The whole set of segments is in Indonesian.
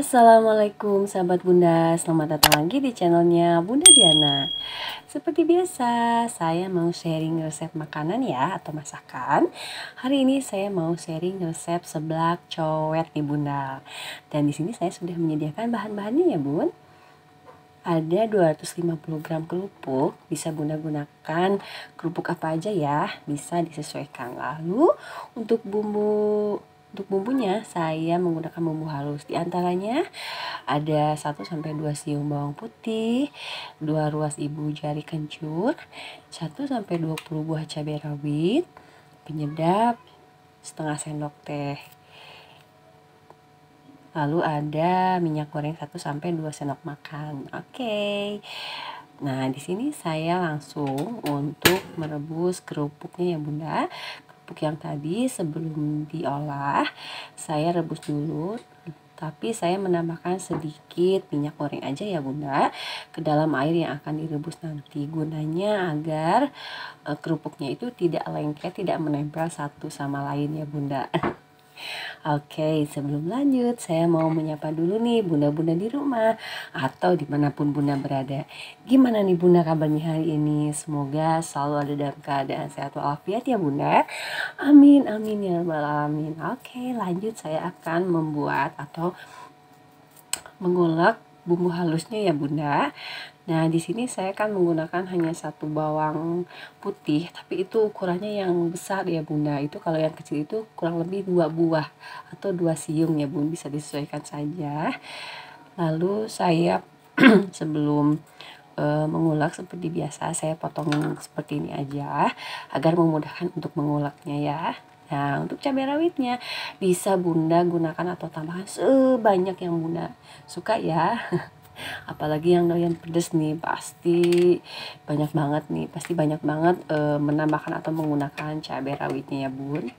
Assalamualaikum sahabat Bunda, selamat datang lagi di channelnya Bunda Diana. Seperti biasa, saya mau sharing resep makanan ya atau masakan. Hari ini saya mau sharing resep seblak cowet nih Bunda. Dan di sini saya sudah menyediakan bahan-bahannya ya Bun. Ada 250 gram kerupuk, bisa Bunda gunakan kerupuk apa aja ya, bisa disesuaikan. Lalu untuk bumbunya saya menggunakan bumbu halus. Di antaranya ada 1-2 siung bawang putih, 2 ruas ibu jari kencur, 1-20 buah cabai rawit, penyedap setengah sendok teh. Lalu ada minyak goreng 1-2 sendok makan. Oke. Nah, di sini saya langsung untuk merebus kerupuknya ya Bunda. Kerupuk yang tadi sebelum diolah saya rebus dulu, tapi saya menambahkan sedikit minyak goreng aja ya Bunda ke dalam air yang akan direbus nanti, gunanya agar kerupuknya itu tidak lengket, tidak menempel satu sama lain ya Bunda. Oke, sebelum lanjut saya mau menyapa dulu nih bunda-bunda di rumah atau dimanapun bunda berada. Gimana nih bunda kabarnya hari ini? Semoga selalu ada dalam keadaan sehat walafiat ya bunda. Amin, amin ya rabbal alamin. Oke, lanjut saya akan membuat atau mengulek bumbu halusnya ya bunda. Nah, di sini saya kan menggunakan hanya 1 bawang putih, tapi itu ukurannya yang besar ya Bunda. Itu kalau yang kecil itu kurang lebih 2 buah atau 2 siung ya Bun, bisa disesuaikan saja. Lalu saya sebelum mengulek seperti biasa, saya potong seperti ini aja agar memudahkan untuk menguleknya ya. Nah, untuk cabai rawitnya bisa Bunda gunakan atau tambahkan sebanyak yang Bunda suka ya. Apalagi yang doyan pedes nih pasti banyak banget menambahkan atau menggunakan cabai rawitnya ya Bun.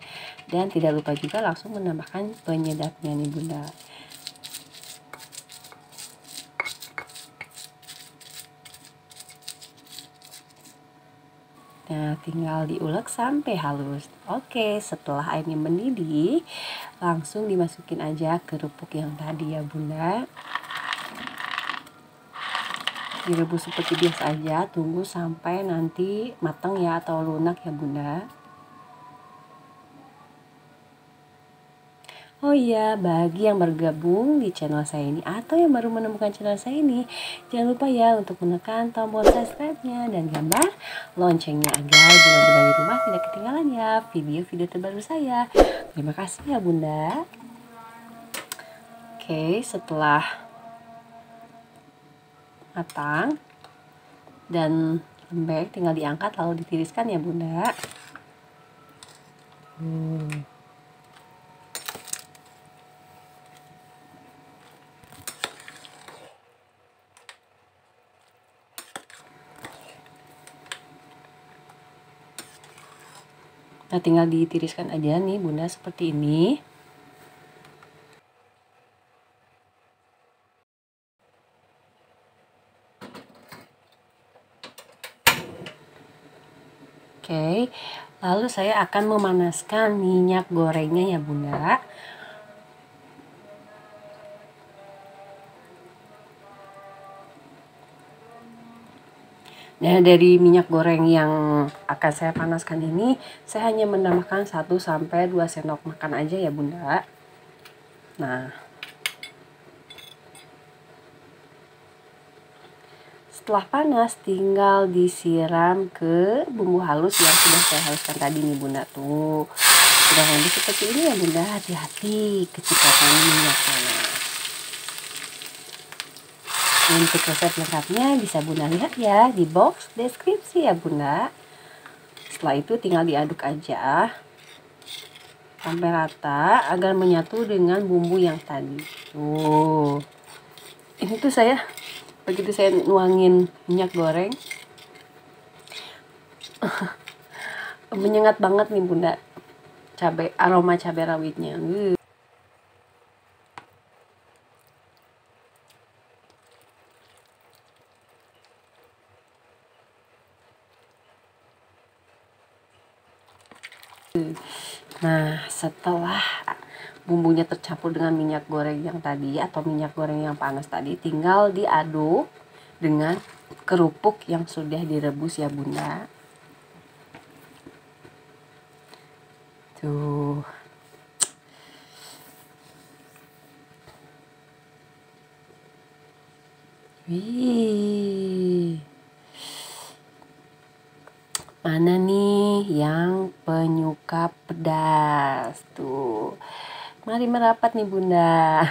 Dan tidak lupa juga langsung menambahkan penyedapnya nih Bunda. Nah, tinggal diulek sampai halus. Oke, setelah airnya mendidih langsung dimasukin aja kerupuk yang tadi ya Bunda. Direbus seperti biasa aja, tunggu sampai nanti matang ya atau lunak ya Bunda. Oh iya, bagi yang bergabung di channel saya ini atau yang baru menemukan channel saya ini, jangan lupa ya untuk menekan tombol subscribe-nya dan gambar loncengnya agar bunda-bunda di rumah tidak ketinggalan ya video-video terbaru saya. Terima kasih ya Bunda. Oke, setelah matang dan lembek tinggal diangkat lalu ditiriskan ya Bunda. Nah, tinggal ditiriskan aja nih Bunda seperti ini. Oke, lalu saya akan memanaskan minyak gorengnya ya Bunda. Nah, dari minyak goreng yang akan saya panaskan ini, saya hanya menambahkan 1-2 sendok makan aja ya Bunda. Nah, setelah panas tinggal disiram ke bumbu halus yang sudah saya haluskan tadi nih Bunda tuh. Kurang lebih seperti ini ya Bunda, hati-hati kecipratan minyaknya. Untuk resep lengkapnya bisa Bunda lihat ya di box deskripsi ya Bunda. Setelah itu tinggal diaduk aja sampai rata agar menyatu dengan bumbu yang tadi. Tuh. Ini tuh begitu saya nuangin minyak goreng menyengat banget nih Bunda aroma cabai rawitnya. Nah, setelah bumbunya tercampur dengan minyak goreng yang tadi atau minyak goreng yang panas tadi, tinggal diaduk dengan kerupuk yang sudah direbus ya Bunda. Tuh. Wih. Mana nih yang penyuka pedas? Tuh. Mari merapat nih Bunda.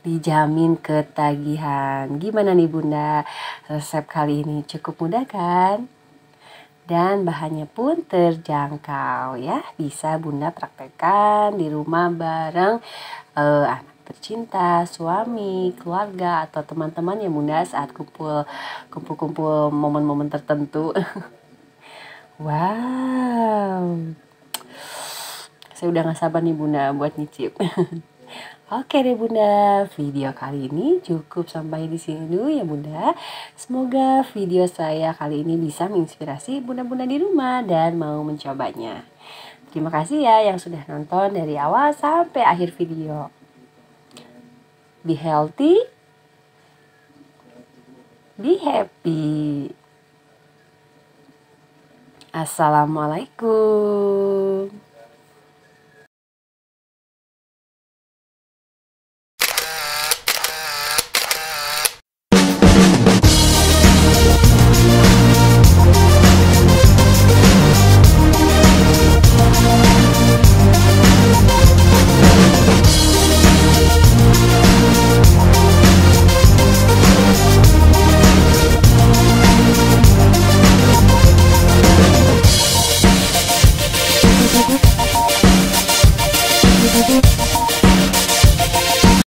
Dijamin ketagihan. Gimana nih Bunda? Resep kali ini cukup mudah kan? Dan bahannya pun terjangkau ya. Bisa Bunda praktekkan di rumah bareng anak tercinta, suami, keluarga, atau teman-teman ya Bunda saat kumpul-kumpul momen-momen tertentu. Wow, saya udah gak sabar nih Bunda buat nyicip. Oke deh Bunda, video kali ini cukup sampai di sini dulu ya Bunda. Semoga video saya kali ini bisa menginspirasi Bunda-Bunda di rumah dan mau mencobanya. Terima kasih ya yang sudah nonton dari awal sampai akhir video. Be healthy, be happy. Assalamualaikum.